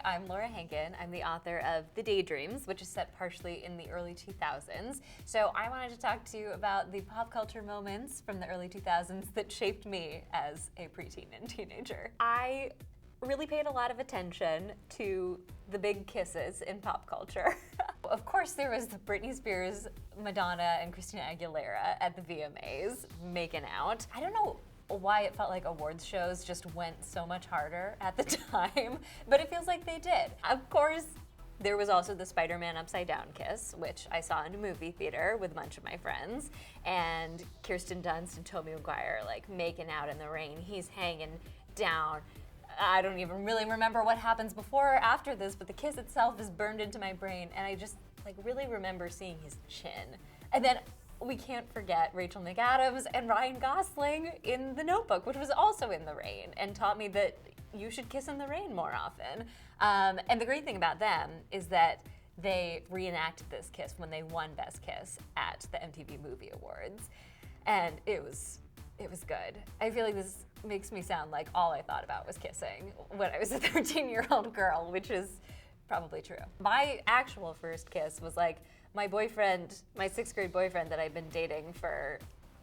I'm Laura Hankin. I'm the author of The Daydreams, which is set partially in the early 2000s. So I wanted to talk to you about the pop culture moments from the early 2000s that shaped me as a preteen and teenager. I really paid a lot of attention to the big kisses in pop culture. Of course, there was the Britney Spears, Madonna, and Christina Aguilera at the VMAs making out. I don't know why it felt like awards shows just went so much harder at the time, but it feels like they did. Of course, there was also the Spider-Man upside down kiss, which I saw in a movie theater with a bunch of my friends, and Kirsten Dunst and Tobey Maguire like making out in the rain. He's hanging down. I don't even really remember what happens before or after this, but the kiss itself is burned into my brain, and I just like really remember seeing his chin. And then we can't forget Rachel McAdams and Ryan Gosling in The Notebook, which was also in the rain and taught me that you should kiss in the rain more often. And the great thing about them is that they reenacted this kiss when they won Best Kiss at the MTV Movie Awards. And it was good. I feel like this makes me sound like all I thought about was kissing when I was a 13-year-old girl, which is probably true. My actual first kiss was like my boyfriend, my sixth grade boyfriend that I'd been dating for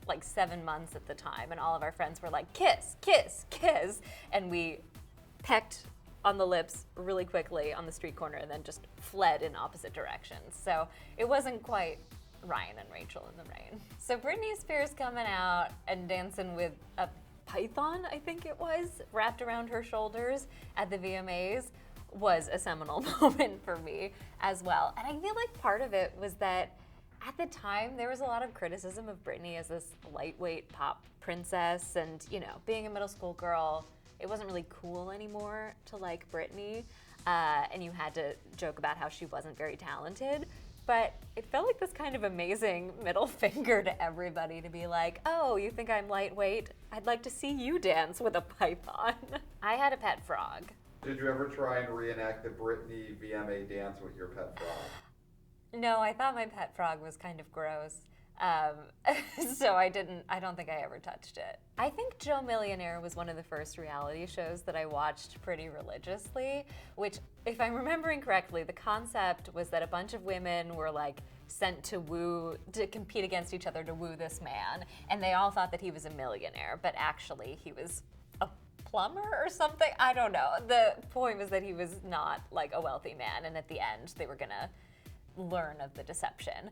like 7 months at the time, and all of our friends were like, kiss, kiss, kiss, and we pecked on the lips really quickly on the street corner and then just fled in opposite directions. So it wasn't quite Ryan and Rachel in the rain. So Britney Spears coming out and dancing with a python, I think it was, wrapped around her shoulders at the VMAs was a seminal moment for me as well. And I feel like part of it was that at the time there was a lot of criticism of Britney as this lightweight pop princess, and you know, being a middle school girl, it wasn't really cool anymore to like Britney, and you had to joke about how she wasn't very talented. But it felt like this kind of amazing middle finger to everybody to be like, oh, you think I'm lightweight? I'd like to see you dance with a python. I had a pet frog. Did you ever try and reenact the Britney VMA dance with your pet frog? No, I thought my pet frog was kind of gross. So I don't think I ever touched it. I think Joe Millionaire was one of the first reality shows that I watched pretty religiously, which, if I'm remembering correctly, the concept was that a bunch of women were like sent to compete against each other to woo this man, and they all thought that he was a millionaire, but actually he was a plumber or something. I don't know. The point was that he was not like a wealthy man, and at the end they were gonna learn of the deception.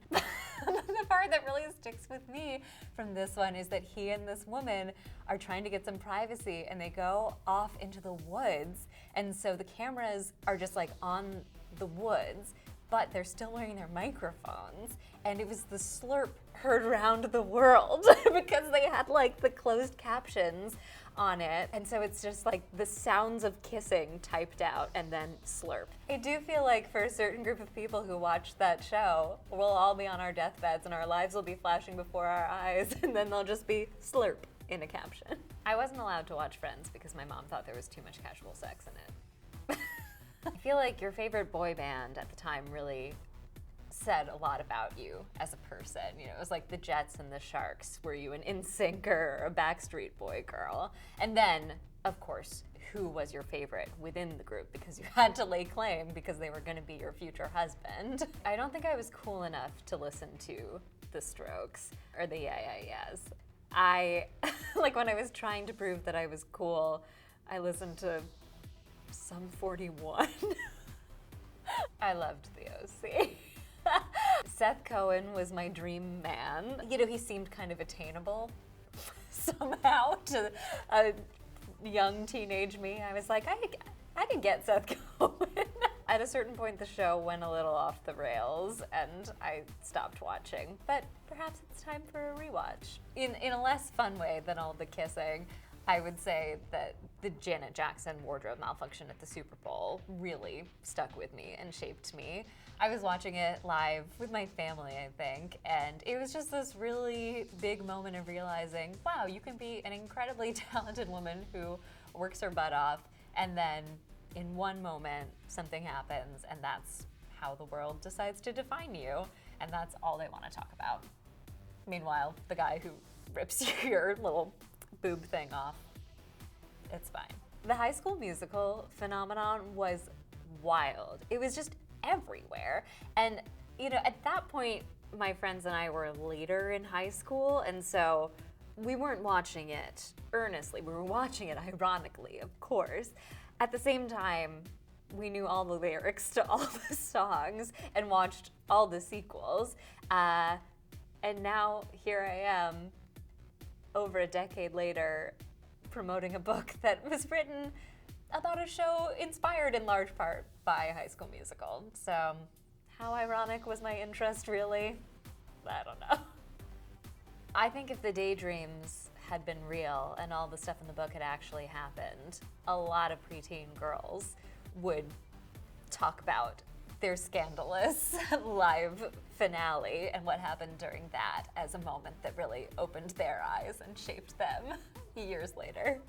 The part that really sticks with me from this one is that he and this woman are trying to get some privacy, and they go off into the woods, and so the cameras are just like on the woods, but they're still wearing their microphones, and it was the slurp heard around the world because they had like the closed captions on it, and so it's just like the sounds of kissing typed out and then slurp. I do feel like for a certain group of people who watch that show, we'll all be on our deathbeds and our lives will be flashing before our eyes, and then there'll just be slurp in a caption. I wasn't allowed to watch Friends because my mom thought there was too much casual sex in it. I feel like your favorite boy band at the time really said a lot about you as a person. You know, it was like the Jets and the Sharks. Were you an NSYNC or a Backstreet Boy girl? And then, of course, who was your favorite within the group, because you had to lay claim because they were going to be your future husband. I don't think I was cool enough to listen to the Strokes or the Yeah Yeah Yeahs. I, like when I was trying to prove that I was cool, I listened to Sum 41. I loved the OC. Seth Cohen was my dream man. You know, he seemed kind of attainable somehow to a young teenage me. I was like, I could get Seth Cohen. At a certain point, the show went a little off the rails, and I stopped watching. But perhaps it's time for a rewatch. In a less fun way than all the kissing, I would say that the Janet Jackson wardrobe malfunction at the Super Bowl really stuck with me and shaped me. I was watching it live with my family, I think, and it was just this really big moment of realizing, wow, you can be an incredibly talented woman who works her butt off, and then in one moment something happens, and that's how the world decides to define you, and that's all they want to talk about. Meanwhile, the guy who rips your little boob thing off, it's fine. The High School Musical phenomenon was wild. It was just everywhere. And, you know, at that point, my friends and I were later in high school, and so we weren't watching it earnestly. We were watching it ironically, of course. At the same time, we knew all the lyrics to all the songs and watched all the sequels. And now here I am, over a decade later, promoting a book that was written about a show inspired in large part by High School Musical. So how ironic was my interest, really? I don't know. I think if the Daydreams had been real and all the stuff in the book had actually happened, a lot of preteen girls would talk about their scandalous live finale and what happened during that as a moment that really opened their eyes and shaped them years later.